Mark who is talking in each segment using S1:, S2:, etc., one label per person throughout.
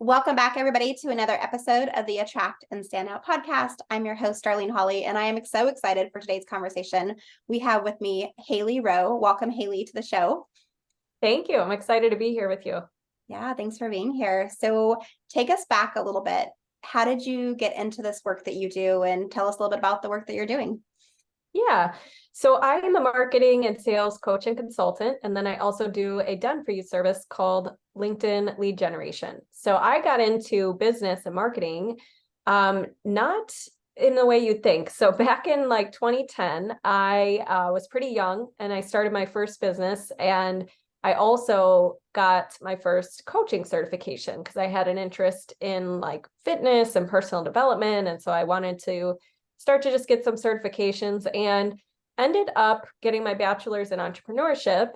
S1: Welcome back, everybody, to another episode of the Attract and Standout podcast. I'm your host, Darlene Hawley, and I am so excited for today's conversation. We have with me Hailey Rowe. Welcome, Hailey, to the show.
S2: Thank you. I'm excited to be here with you.
S1: Yeah, thanks for being here. So take us back a little bit. How did you get into this work that you do? And tell us a little bit about the work that you're doing.
S2: Yeah. So I am a marketing and sales coach and consultant. And then I also do a done for you service called LinkedIn lead generation. So I got into business and marketing, not in the way you think. So back in like 2010, I was pretty young and I started my first business, and I also got my first coaching certification because I had an interest in like fitness and personal development. And so I wanted to start to just get some certifications and ended up getting my bachelor's in entrepreneurship.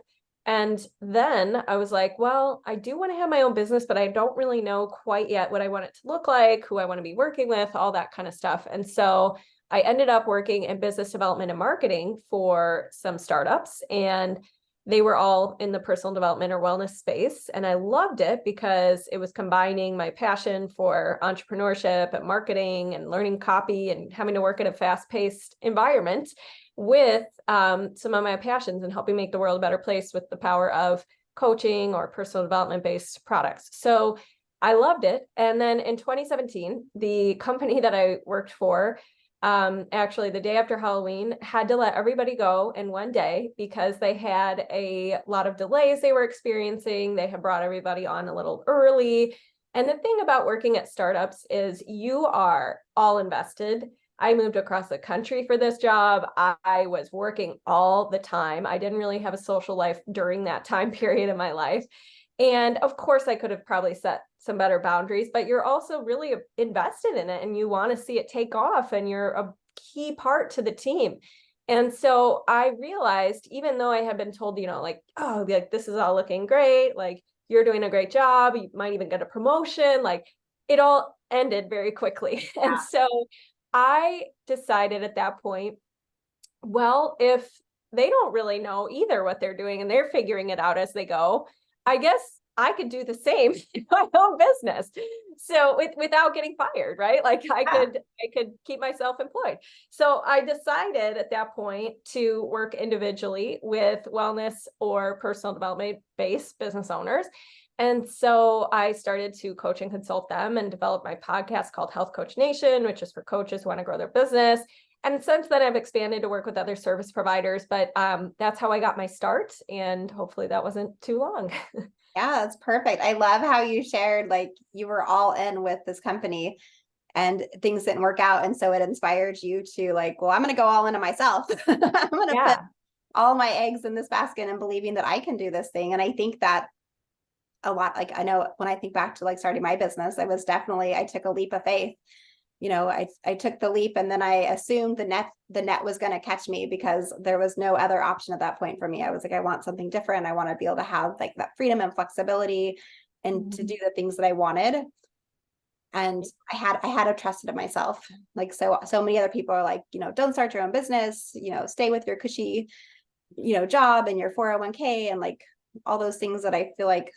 S2: And then I was like, well, I do want to have my own business, but I don't really know quite yet what I want it to look like, who I want to be working with, all that kind of stuff. And so I ended up working in business development and marketing for some startups, and they were all in the personal development or wellness space. And I loved it because it was combining my passion for entrepreneurship and marketing and learning copy and having to work in a fast-paced environment with some of my passions and helping make the world a better place with the power of coaching or personal development-based products. So I loved it. And then in 2017, the company that I worked for, actually the day after Halloween, had to let everybody go in one day because they had a lot of delays they were experiencing. They had brought everybody on a little early. And the thing about working at startups is you are all invested. I moved across the country for this job. I was working all the time. I didn't really have a social life during that time period in my life. And of course, I could have probably set some better boundaries, but you're also really invested in it and you want to see it take off, and you're a key part to the team. And so I realized, even though I had been told, like, oh, like this is all looking great, like you're doing a great job, you might even get a promotion, like it all ended very quickly.
S1: Yeah.
S2: And so I decided at that point, well, if they don't really know either what they're doing and they're figuring it out as they go, I guess I could do the same in my own business. So without getting fired, right? Like I could keep myself employed. So I decided at that point to work individually with wellness or personal development based business owners. And so I started to coach and consult them and develop my podcast called Health Coach Nation, which is for coaches who want to grow their business. And since then, I've expanded to work with other service providers, but that's how I got my start. And hopefully that wasn't too long.
S1: Yeah, that's perfect. I love how you shared, like, you were all in with this company and things didn't work out. And so it inspired you to like, well, I'm going to go all into myself. I'm going to put all my eggs in this basket and believing that I can do this thing. And I think that a lot, like, I know when I think back to like starting my business, I took a leap of faith. I took the leap, and then I assumed the net was going to catch me because there was no other option at that point for me. I was like, I want something different. I want to be able to have like that freedom and flexibility and to do the things that I wanted. And I had a trust in myself. Like, so many other people are like, don't start your own business, stay with your cushy, job and your 401k and like all those things that I feel like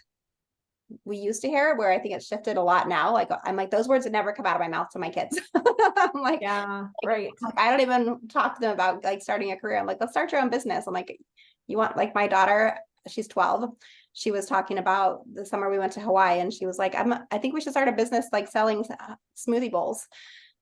S1: we used to hear, where I think it's shifted a lot now. Like, I'm like, those words would never come out of my mouth to my kids. I'm like,
S2: yeah, right.
S1: I don't even talk to them about like starting a career. I'm like, let's start your own business. I'm like, you want, like, my daughter, she's 12. She was talking about the summer we went to Hawaii, and she was like, I think we should start a business like selling smoothie bowls.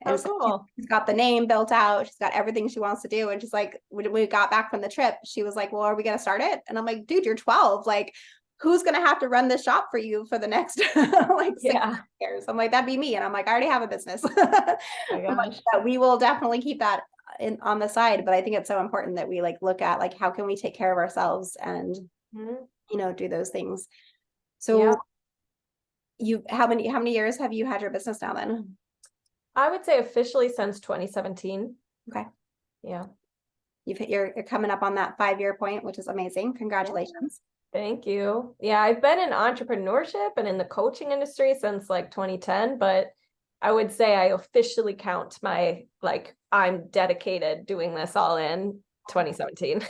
S1: And so
S2: cool.
S1: She's got the name built out. She's got everything she wants to do. And she's like, when we got back from the trip, she was like, well, are we going to start it? And I'm like, dude, you're 12. Like, who's going to have to run this shop for you for the next like 6 years? I'm like, that'd be me. And I'm like, I already have a business. Like, we will definitely keep that on the side. But I think it's so important that we like look at like, how can we take care of ourselves and, do those things. So how many years have you had your business now then?
S2: I would say officially since 2017.
S1: Okay.
S2: Yeah.
S1: You're coming up on that 5-year point, which is amazing. Congratulations.
S2: Thank you. Yeah, I've been in entrepreneurship and in the coaching industry since like 2010, but I would say I officially count my, like, I'm dedicated doing this all in 2017.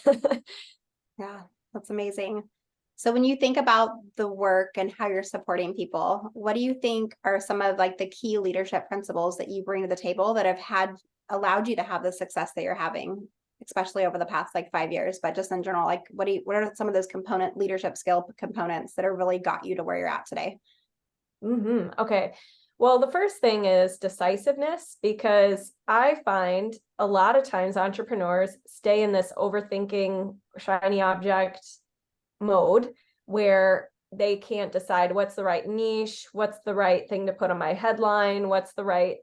S1: Yeah, that's amazing. So when you think about the work and how you're supporting people, what do you think are some of like the key leadership principles that you bring to the table that have allowed you to have the success that you're having, especially over the past like 5 years, but just in general, like what are some of those leadership skill components that have really got you to where you're at today?
S2: Okay. Well, the first thing is decisiveness, because I find a lot of times entrepreneurs stay in this overthinking shiny object mode where they can't decide what's the right niche, what's the right thing to put on my headline, what's the right,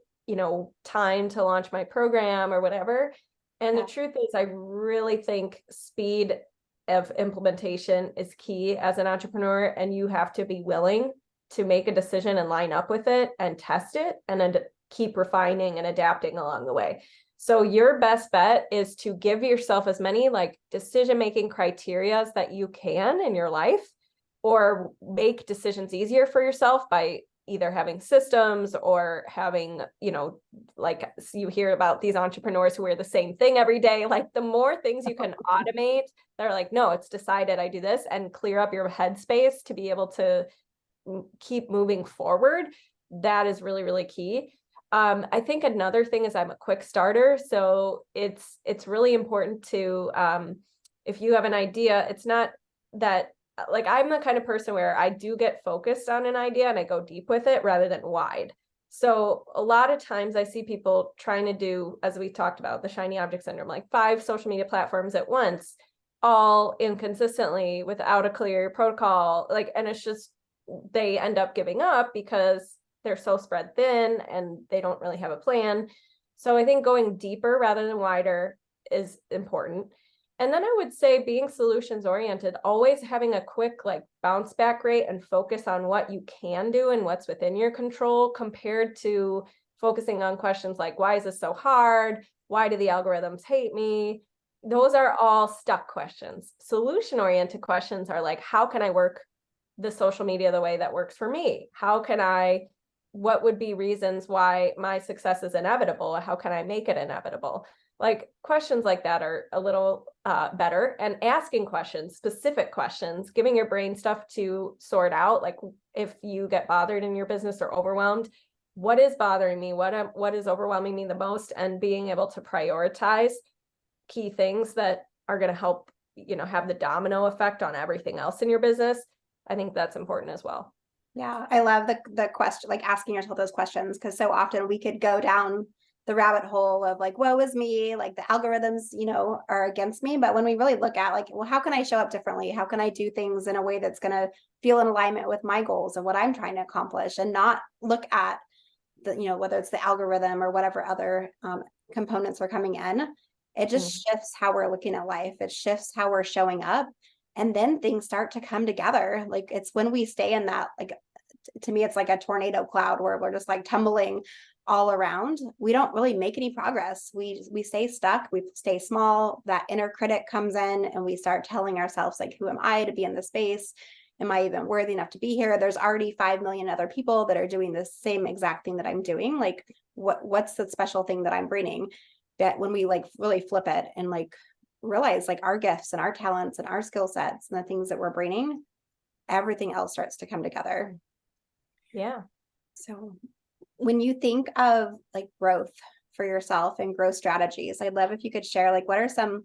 S2: time to launch my program or whatever. And the truth is, I really think speed of implementation is key as an entrepreneur, and you have to be willing to make a decision and line up with it and test it and then keep refining and adapting along the way. So your best bet is to give yourself as many like decision-making criteria that you can in your life, or make decisions easier for yourself by either having systems or having, like you hear about these entrepreneurs who wear the same thing every day. Like the more things you can automate, they're like, no, it's decided, I do this, and clear up your headspace to be able to keep moving forward. That is really, really key. I think another thing is I'm a quick starter. So it's really important to, if you have an idea, it's not that like, I'm the kind of person where I do get focused on an idea and I go deep with it rather than wide. So a lot of times I see people trying to do, as we talked about, the shiny object syndrome, like 5 social media platforms at once, all inconsistently without a clear protocol. And it's just, they end up giving up because they're so spread thin and they don't really have a plan. So I think going deeper rather than wider is important. And then I would say being solutions oriented, always having a quick like bounce back rate and focus on what you can do and what's within your control, compared to focusing on questions like, why is this so hard? Why do the algorithms hate me? Those are all stuck questions. Solution oriented questions are like, how can I work the social media the way that works for me? What would be reasons why my success is inevitable? How can I make it inevitable? Like questions like that are a little better, and asking questions, specific questions, giving your brain stuff to sort out. Like if you get bothered in your business or overwhelmed, what is bothering me? What is overwhelming me the most? And being able to prioritize key things that are going to help, have the domino effect on everything else in your business. I think that's important as well.
S1: Yeah, I love the question, like asking yourself those questions, because so often we could go down the rabbit hole of like, woe is me, like the algorithms, are against me. But when we really look at like, well, how can I show up differently? How can I do things in a way that's going to feel in alignment with my goals and what I'm trying to accomplish, and not look at the, whether it's the algorithm or whatever other components are coming in. It just shifts how we're looking at life. It shifts how we're showing up. And then things start to come together. Like it's when we stay in that, like, to me, it's like a tornado cloud where we're just like tumbling all around. We don't really make any progress. We stay stuck. We stay small. That inner critic comes in and we start telling ourselves like, who am I to be in this space? Am I even worthy enough to be here? There's already 5 million other people that are doing the same exact thing that I'm doing. Like what's the special thing that I'm bringing? That when we like really flip it and like realize like our gifts and our talents and our skill sets and the things that we're bringing, everything else starts to come together.
S2: Yeah.
S1: So when you think of like growth for yourself and growth strategies, I'd love if you could share like what are some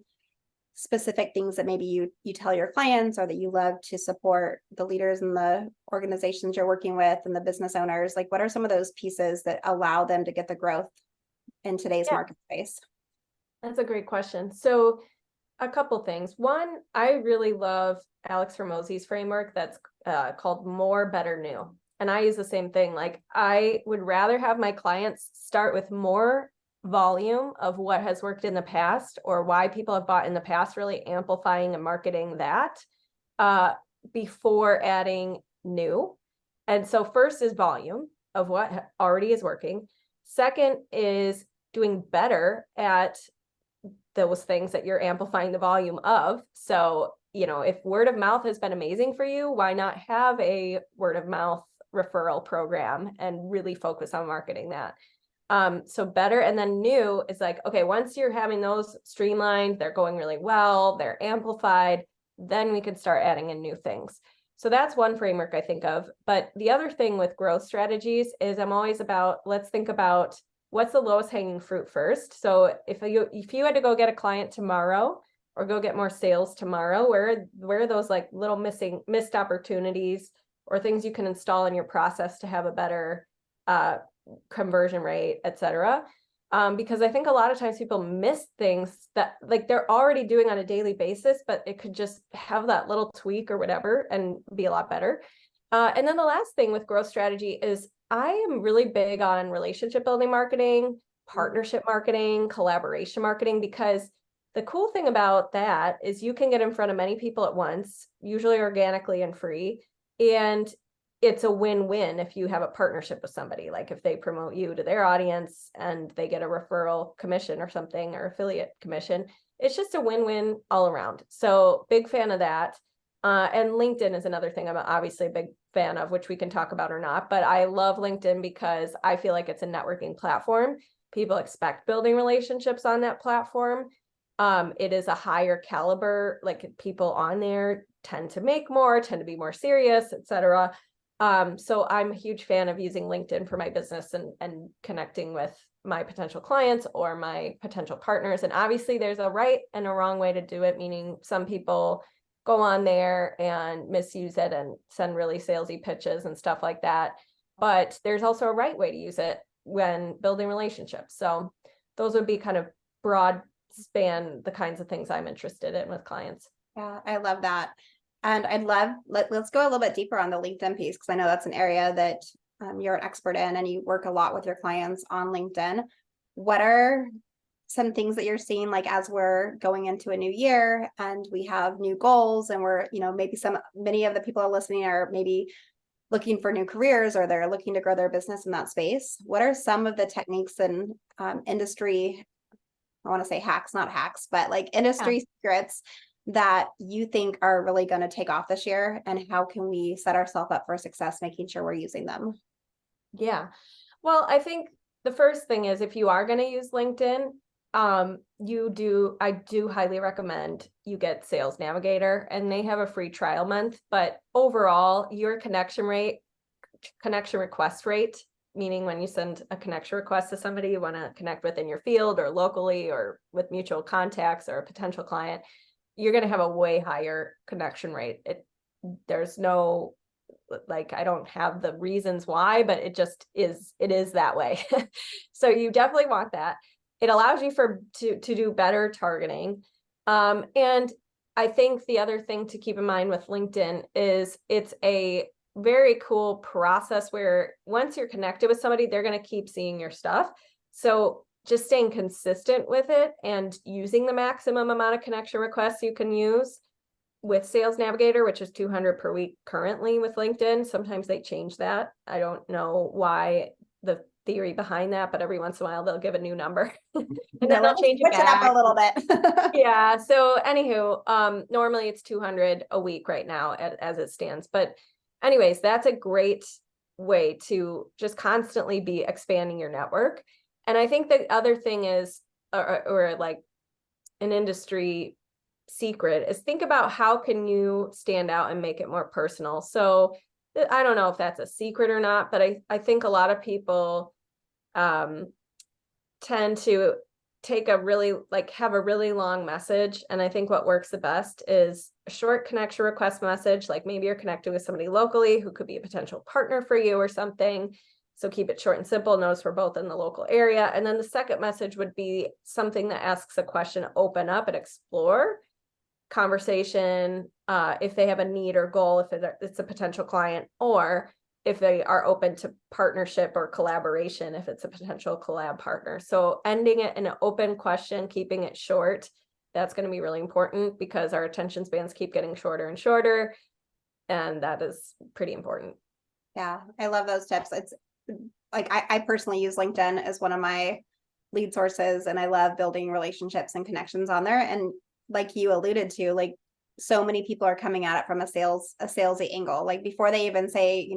S1: specific things that maybe you tell your clients, or that you love to support the leaders in the organizations you're working with and the business owners. Like what are some of those pieces that allow them to get the growth in today's market space?
S2: That's a great question. So a couple things. One, I really love Alex Hormozi's framework that's called More, Better, New. And I use the same thing. Like I would rather have my clients start with more volume of what has worked in the past, or why people have bought in the past, really amplifying and marketing that before adding new. And so first is volume of what already is working. Second is doing better at those things that you're amplifying the volume of. So, if word of mouth has been amazing for you, why not have a word of mouth referral program and really focus on marketing that? So better. And then new is like, okay, once you're having those streamlined, they're going really well, they're amplified. then we can start adding in new things. So that's one framework I think of. But the other thing with growth strategies is I'm always about, let's think about what's the lowest hanging fruit first. So if you had to go get a client tomorrow or go get more sales tomorrow, where are those like little missed opportunities or things you can install in your process to have a better conversion rate, et cetera. Because I think a lot of times people miss things that like they're already doing on a daily basis, but it could just have that little tweak or whatever and be a lot better. And then the last thing with growth strategy is I am really big on relationship building marketing, partnership marketing, collaboration marketing, because the cool thing about that is you can get in front of many people at once, usually organically and free. And it's a win-win if you have a partnership with somebody, like if they promote you to their audience and they get a referral commission or something, or affiliate commission, it's just a win-win all around. So big fan of that. And LinkedIn is another thing I'm obviously a big fan of, which we can talk about or not, but I love LinkedIn because I feel like it's a networking platform. People expect building relationships on that platform. It is a higher caliber, like people on there tend to make more, tend to be more serious, et cetera. So I'm a huge fan of using LinkedIn for my business and connecting with my potential clients or my potential partners. And obviously there's a right and a wrong way to do it, meaning some people go on there and misuse it and send really salesy pitches and stuff like that. But there's also a right way to use it when building relationships. So those would be kind of broad span the kinds of things I'm interested in with clients.
S1: Yeah, I love that. And let's go a little bit deeper on the LinkedIn piece, because I know that's an area that you're an expert in and you work a lot with your clients on LinkedIn. What are some things that you're seeing, like as we're going into a new year and we have new goals and we're, maybe many of the people are listening are maybe looking for new careers or they're looking to grow their business in that space. What are some of the techniques and industry, I want to say hacks, not hacks, but like industry secrets that you think are really going to take off this year, and how can we set ourselves up for success making sure we're using them?
S2: Yeah. Well, I think the first thing is if you are going to use LinkedIn, I do highly recommend you get Sales Navigator, and they have a free trial month, but overall your connection request rate, meaning when you send a connection request to somebody you want to connect with in your field or locally or with mutual contacts or a potential client, you're going to have a way higher connection rate. There's no, like, I don't have the reasons why, but it is that way. So you definitely want that. It allows you to do better targeting. And I think the other thing to keep in mind with LinkedIn is it's a very cool process where once you're connected with somebody, they're going to keep seeing your stuff. So just staying consistent with it and using the maximum amount of connection requests you can use with Sales Navigator, which is 200 per week currently with LinkedIn. Sometimes they change that. I don't know why, the theory behind that, but every once in a while they'll give a new number and then they'll change it back
S1: up a little bit.
S2: Yeah. So anywho, normally it's 200 a week right now as it stands. But anyways, that's a great way to just constantly be expanding your network. And I think the other thing is, or like an industry secret, is think about how can you stand out and make it more personal. So I don't know if that's a secret or not, but I think a lot of people tend to have a really long message. And I think what works the best is a short connection request message, like maybe you're connecting with somebody locally who could be a potential partner for you or something. So keep it short and simple. Notice we're both in the local area. And then the second message would be something that asks a question, open up and explore conversation, if they have a need or goal, if it's a potential client, or if they are open to partnership or collaboration, if it's a potential collab partner. So ending it in an open question, keeping it short, that's going to be really important because our attention spans keep getting shorter and shorter. And that is pretty important.
S1: Yeah, I love those tips. It's like, I personally use LinkedIn as one of my lead sources, and I love building relationships and connections on there. And like you alluded to, like so many people are coming at it from a salesy angle. Like before they even say,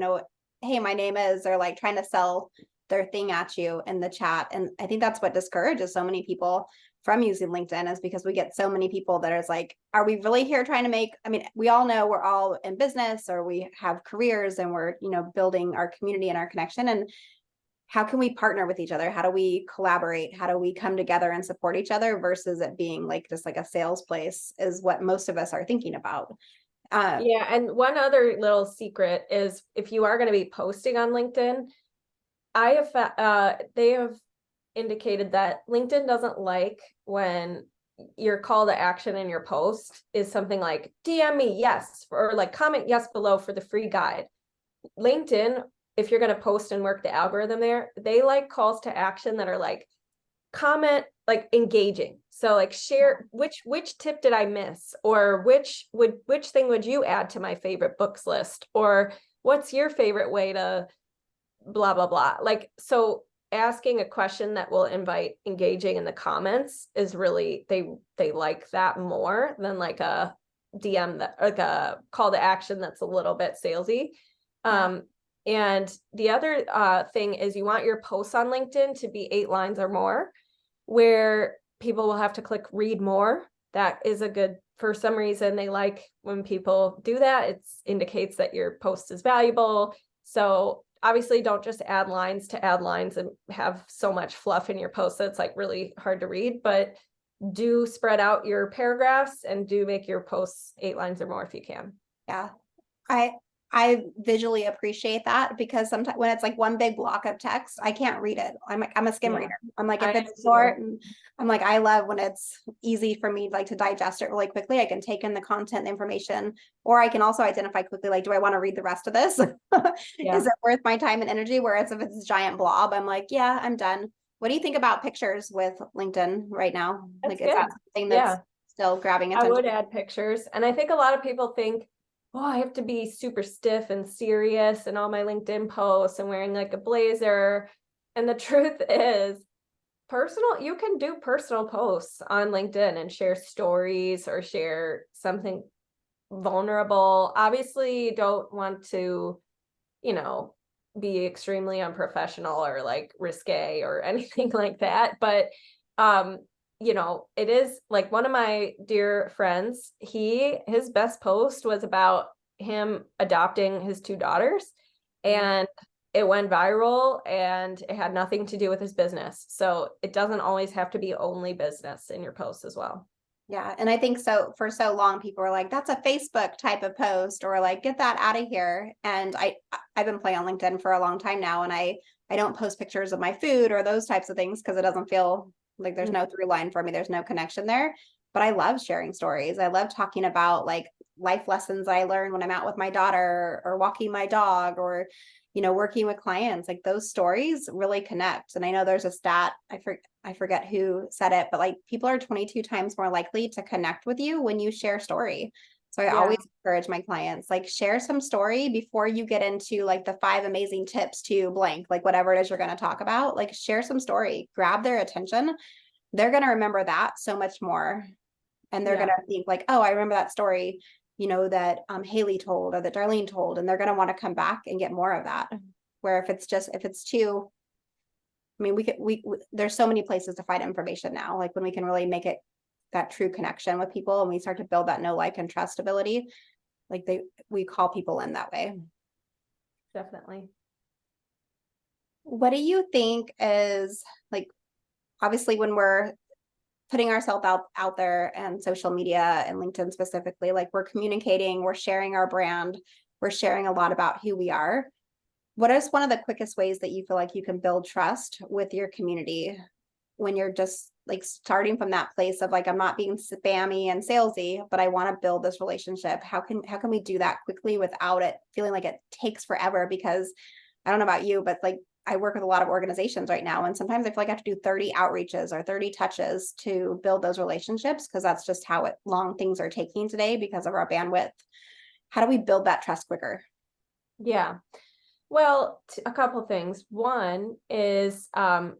S1: hey, my name is, they're like trying to sell their thing at you in the chat. And I think that's what discourages so many people from using LinkedIn is because we get so many people that is like, are we really here trying to make, I mean, we all know we're all in business or we have careers and we're, building our community and our connection. And how can we partner with each other? How do we collaborate? How do we come together and support each other versus it being like just like a sales place is what most of us are thinking about.
S2: Yeah. And one other little secret is if you are going to be posting on LinkedIn, they have indicated that LinkedIn doesn't like when your call to action in your post is something like DM me yes, or like comment yes below for the free guide. LinkedIn, if you're going to post and work the algorithm there, they like calls to action that are like comment, like engaging. So like share which tip did I miss, or which thing would you add to my favorite books list, or what's your favorite way to blah blah blah. Like, so asking a question that will invite engaging in the comments is really, they like that more than like a DM that, like a call to action that's a little bit salesy. And the other thing is you want your posts on LinkedIn to be 8 lines or more, where people will have to click read more. That is a good, for some reason they like when people do that. It indicates that your post is valuable. So obviously don't just add lines to add lines and have so much fluff in your post that's like really hard to read, but do spread out your paragraphs and do make your posts 8 lines or more if you can.
S1: Yeah. I visually appreciate that because sometimes when it's like one big block of text, I can't read it. I'm a skim reader. I'm like, if it's short, and I'm like, I love when it's easy for me like to digest it really quickly. I can take in the content, the information, or I can also identify quickly, like, do I want to read the rest of this? Is it worth my time and energy? Whereas if it's a giant blob, I'm like, yeah, I'm done. What do you think about pictures with LinkedIn right now?
S2: That's
S1: like,
S2: good.
S1: is that something that's still grabbing attention?
S2: I would add pictures. And I think a lot of people think, oh, I have to be super stiff and serious and all my LinkedIn posts and wearing like a blazer. And the truth is, you can do personal posts on LinkedIn and share stories or share something vulnerable. Obviously, you don't want to, be extremely unprofessional or like risque or anything like that. But it is like one of my dear friends, his best post was about him adopting his 2 daughters, and it went viral, and it had nothing to do with his business. So it doesn't always have to be only business in your posts as well.
S1: Yeah. And I think so for so long, people were like, that's a Facebook type of post, or like, get that out of here. And I've been playing on LinkedIn for a long time now. And I don't post pictures of my food or those types of things because it doesn't feel like there's no through line for me. There's no connection there. But I love sharing stories. I love talking about like life lessons I learned when I'm out with my daughter or walking my dog or, working with clients. Like those stories really connect. And I know there's a stat, I forget who said it, but like people are 22 times more likely to connect with you when you share story. So I always encourage my clients, like, share some story before you get into like the 5 amazing tips to blank, like whatever it is you're going to talk about. Like, share some story, grab their attention. They're going to remember that so much more. And they're going to think like, oh, I remember that story, that Hailey told or that Darlene told, and they're going to want to come back and get more of that. Where if it's too, I mean, there's so many places to find information now. Like when we can really make it that true connection with people and we start to build that know, like, and trust ability, like we call people in that way.
S2: Definitely.
S1: What do you think is like, obviously when we're putting ourselves out there and social media and LinkedIn specifically, like we're communicating, we're sharing our brand, we're sharing a lot about who we are. What is one of the quickest ways that you feel like you can build trust with your community when you're just like starting from that place of like, I'm not being spammy and salesy, but I want to build this relationship? How can we do that quickly without it feeling like it takes forever? Because I don't know about you, but like I work with a lot of organizations right now, and sometimes I feel like I have to do 30 outreaches or 30 touches to build those relationships because that's just how long things are taking today because of our bandwidth. How do we build that trust quicker?
S2: Yeah. Well, a couple things. One is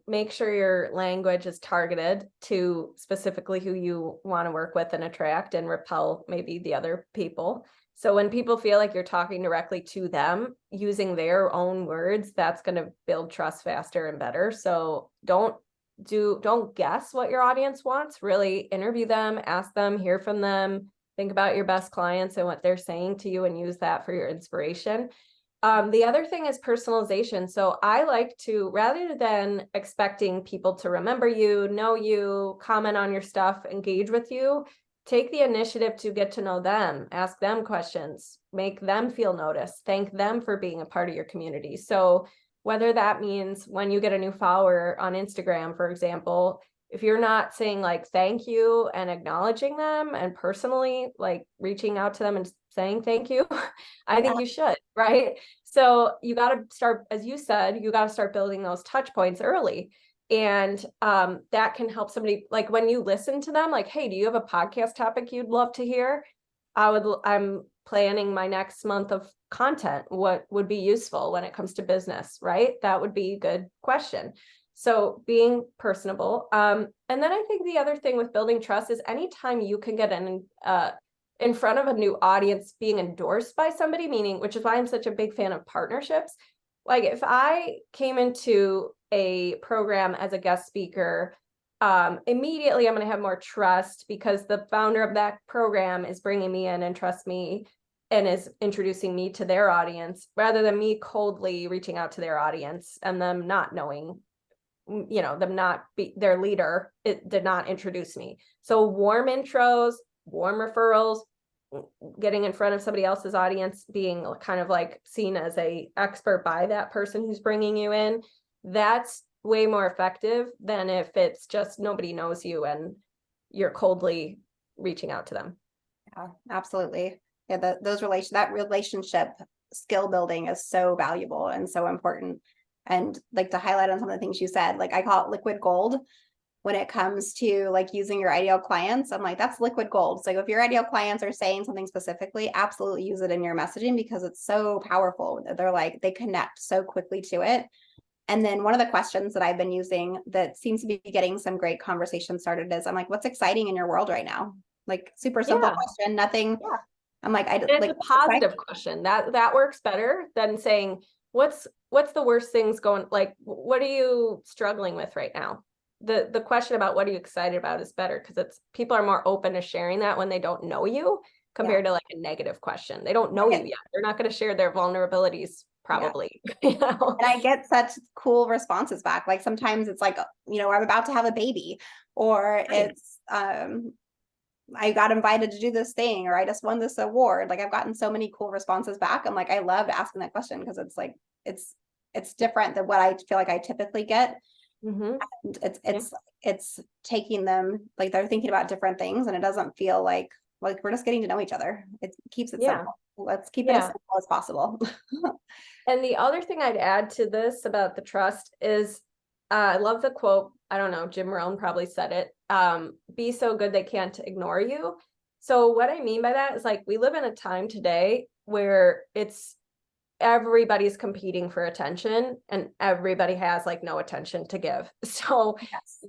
S2: make sure your language is targeted to specifically who you want to work with and attract and repel maybe the other people. So when people feel like you're talking directly to them using their own words, that's going to build trust faster and better. So don't don't guess what your audience wants, really interview them, ask them, hear from them, think about your best clients and what they're saying to you and use that for your inspiration. The other thing is personalization. So I like to, rather than expecting people to remember you, know you, comment on your stuff, engage with you, take the initiative to get to know them, ask them questions, make them feel noticed, thank them for being a part of your community. So whether that means when you get a new follower on Instagram, for example, if you're not saying like thank you and acknowledging them and personally like reaching out to them and saying thank you, I think you should, right? So you got to start, as you said, you got to start building those touch points early. And that can help somebody, like when you listen to them, like, hey, do you have a podcast topic you'd love to hear? I'm planning my next month of content. What would be useful when it comes to business, right? That would be a good question. So being personable. And then I think the other thing with building trust is anytime you can get in front of a new audience being endorsed by somebody, meaning, which is why I'm such a big fan of partnerships. Like if I came into a program as a guest speaker, immediately I'm going to have more trust because the founder of that program is bringing me in and trusts me and is introducing me to their audience rather than me coldly reaching out to their audience and them not knowing, them not be their leader. It did not introduce me. So warm intros, warm referrals, getting in front of somebody else's audience, being kind of like seen as a expert by that person who's bringing you in, that's way more effective than if it's just nobody knows you and you're coldly reaching out to them.
S1: Yeah, absolutely. Yeah, that relationship skill building is so valuable and so important. And like to highlight on some of the things you said, like I call it liquid gold. When it comes to like using your ideal clients, I'm like, that's liquid gold. So if your ideal clients are saying something specifically, absolutely use it in your messaging because it's so powerful. They're like, they connect so quickly to it. And then one of the questions that I've been using that seems to be getting some great conversation started is I'm like, what's exciting in your world right now? Like super simple question, nothing. Yeah. I'm like,
S2: it's a positive question that works better than saying, what's the worst things going, like, what are you struggling with right now? The question about what are you excited about is better because people are more open to sharing that when they don't know you compared to like a negative question. They don't know you yet. They're not going to share their vulnerabilities probably.
S1: And I get such cool responses back. Like sometimes it's like, I'm about to have a baby, or it's I got invited to do this thing, or I just won this award. Like I've gotten so many cool responses back. I'm like, I loved asking that question because it's like it's different than what I feel like I typically get. And it's taking them, like they're thinking about different things and it doesn't feel like we're just getting to know each other. It keeps it simple. Let's keep it as simple as possible.
S2: And the other thing I'd add to this about the trust is I love the quote. I don't know, Jim Rohn probably said it. Be so good they can't ignore you. So what I mean by that is like we live in a time today where everybody's competing for attention and everybody has like no attention to give. So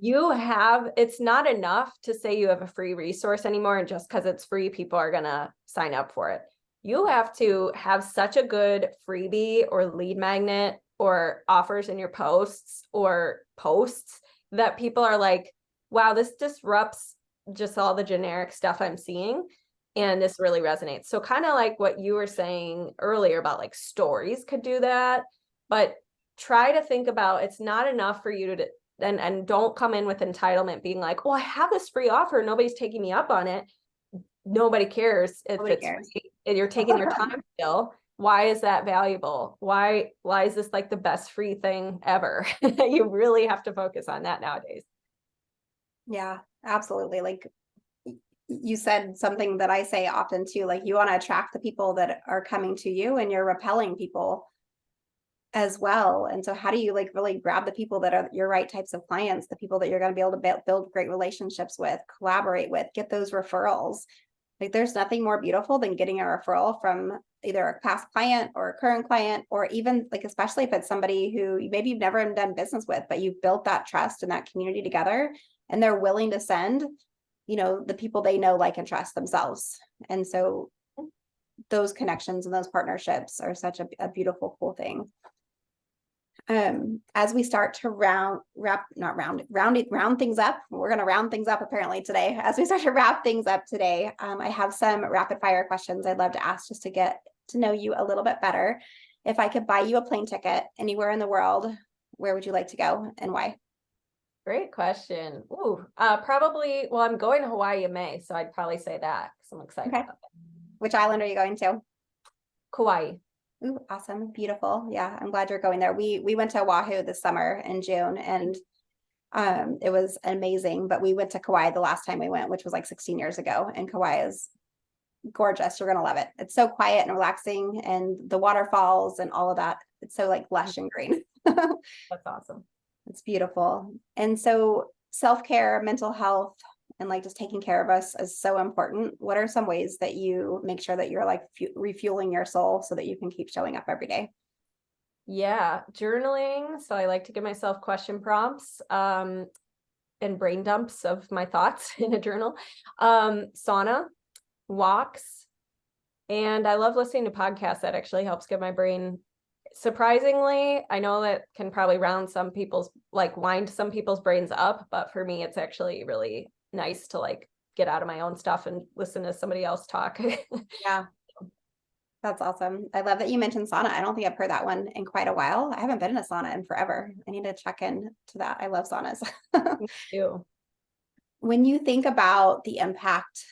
S2: it's not enough to say you have a free resource anymore. And just because it's free, people are going to sign up for it. You have to have such a good freebie or lead magnet or offers in your posts that people are like, wow, this disrupts just all the generic stuff I'm seeing. And this really resonates. So kind of like what you were saying earlier about like stories could do that, but try to think about, it's not enough for you to, and don't come in with entitlement being like, well, I have this free offer. Nobody's taking me up on it. Nobody cares if it's free and you're taking their time still. Why is that valuable? Why is this like the best free thing ever? You really have to focus on that nowadays.
S1: Yeah, absolutely. Like you said something that I say often too, like you want to attract the people that are coming to you and you're repelling people as well. And so how do you like really grab the people that are your right types of clients, the people that you're going to be able to build great relationships with, collaborate with, get those referrals? Like there's nothing more beautiful than getting a referral from either a past client or a current client, or even like, especially if it's somebody who maybe you've never done business with, but you've built that trust and that community together and they're willing to send the people they know, like, and trust themselves. And so those connections and those partnerships are such a beautiful, cool thing. As we start to round things up, we're going to round things up apparently today. As we start to wrap things up today, I have some rapid fire questions I'd love to ask just to get to know you a little bit better. If I could buy you a plane ticket anywhere in the world, where would you like to go and why?
S2: Great question. Ooh, probably, well, I'm going to Hawaii in May, so I'd probably say that because I'm excited
S1: Okay.
S2: about it.
S1: Which island are you going to?
S2: Kauai.
S1: Ooh, awesome. Beautiful. Yeah, I'm glad you're going there. We went to Oahu this summer in June and it was amazing, but we went to Kauai the last time we went, which was like 16 years ago, and Kauai is gorgeous. You're gonna love it. It's so quiet and relaxing, and the waterfalls and all of that. It's so like lush and green.
S2: That's awesome.
S1: It's beautiful. And so self-care, mental health, and like just taking care of us is so important. What are some ways that you make sure that you're like refueling your soul so that you can keep showing up every day?
S2: Yeah, journaling. So I like to give myself question prompts and brain dumps of my thoughts in a journal. Sauna, walks, and I love listening to podcasts. That actually helps get my brain. Surprisingly, I know that can probably wind some people's brains up, but for me, it's actually really nice to like get out of my own stuff and listen to somebody else talk.
S1: Yeah. That's awesome. I love that you mentioned sauna. I don't think I've heard that one in quite a while. I haven't been in a sauna in forever. I need to check in to that. I love saunas.
S2: Me too.
S1: When you think about the impact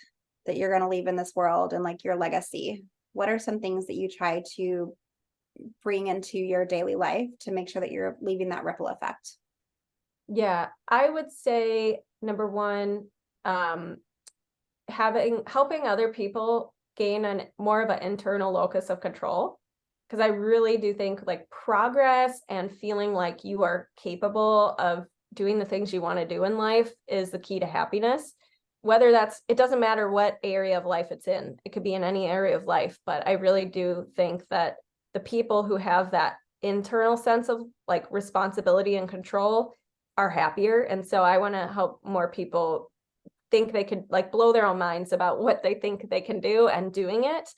S1: that you're going to leave in this world and like your legacy, what are some things that you try to bring into your daily life to make sure that you're leaving that ripple effect?
S2: Yeah, I would say number one, helping other people gain more of an internal locus of control. Because I really do think like progress and feeling like you are capable of doing the things you want to do in life is the key to happiness. Whether it doesn't matter what area of life it's in, it could be in any area of life. But I really do think that the people who have that internal sense of like responsibility and control are happier. And so I want to help more people think they could like blow their own minds about what they think they can do and doing it.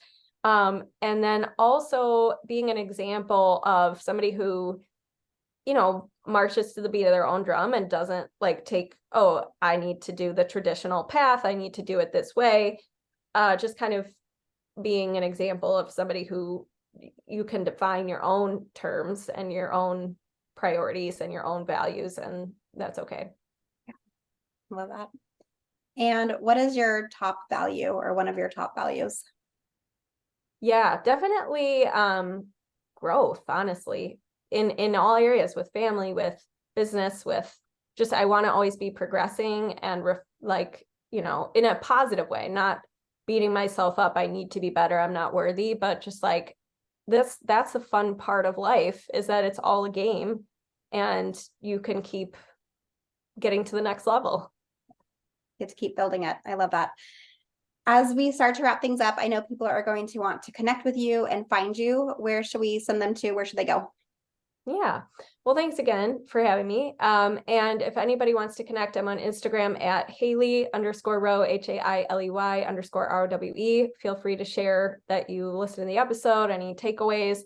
S2: And then also being an example of somebody who, marches to the beat of their own drum and doesn't like I need to do the traditional path. I need to do it this way. Just kind of being an example of somebody who you can define your own terms and your own priorities and your own values, and that's okay.
S1: Love that. And what is your top value or one of your top values?
S2: Yeah, definitely growth, honestly, in all areas, with family, with business, with just I want to always be progressing and in a positive way, not beating myself up. I need to be better. I'm not worthy, but just like that's the fun part of life, is that it's all a game and you can keep getting to the next level.
S1: Get to keep building it. I love that. As we start to wrap things up, I know people are going to want to connect with you and find you. Where should we send them to? Where should they go?
S2: Yeah. Well, thanks again for having me. And if anybody wants to connect, I'm on Instagram at Hailey_Rowe, HAILEY_ROWE. Feel free to share that you listened to the episode, any takeaways.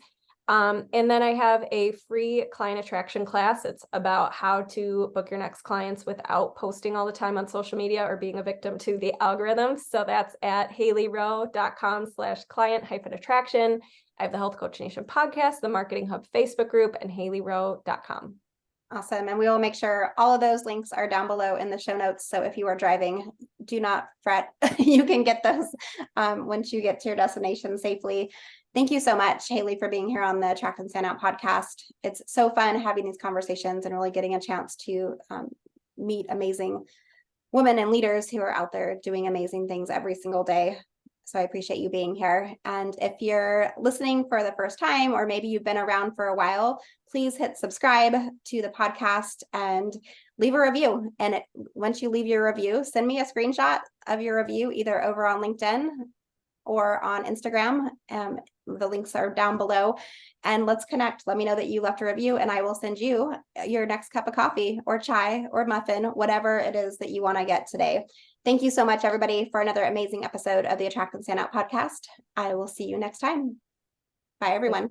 S2: And then I have a free client attraction class. It's about how to book your next clients without posting all the time on social media or being a victim to the algorithms. So that's at HaileyRowe.com/client-attraction. I have the Health Coach Nation podcast, the Marketing Hub Facebook group, and HaileyRowe.com.
S1: Awesome. And we will make sure all of those links are down below in the show notes. So if you are driving, do not fret. You can get those once you get to your destination safely. Thank you so much, Hailey, for being here on the Attract and Stand Out podcast. It's so fun having these conversations and really getting a chance to meet amazing women and leaders who are out there doing amazing things every single day. So I appreciate you being here. And if you're listening for the first time, or maybe you've been around for a while, please hit subscribe to the podcast and leave a review. And once you leave your review, send me a screenshot of your review, either over on LinkedIn or on Instagram. The links are down below, and let's connect. Let me know that you left a review, and I will send you your next cup of coffee or chai or muffin, whatever it is that you want to get today. Thank you so much, everybody, for another amazing episode of the Attract and Stand Out podcast. I will see you next time. Bye, everyone.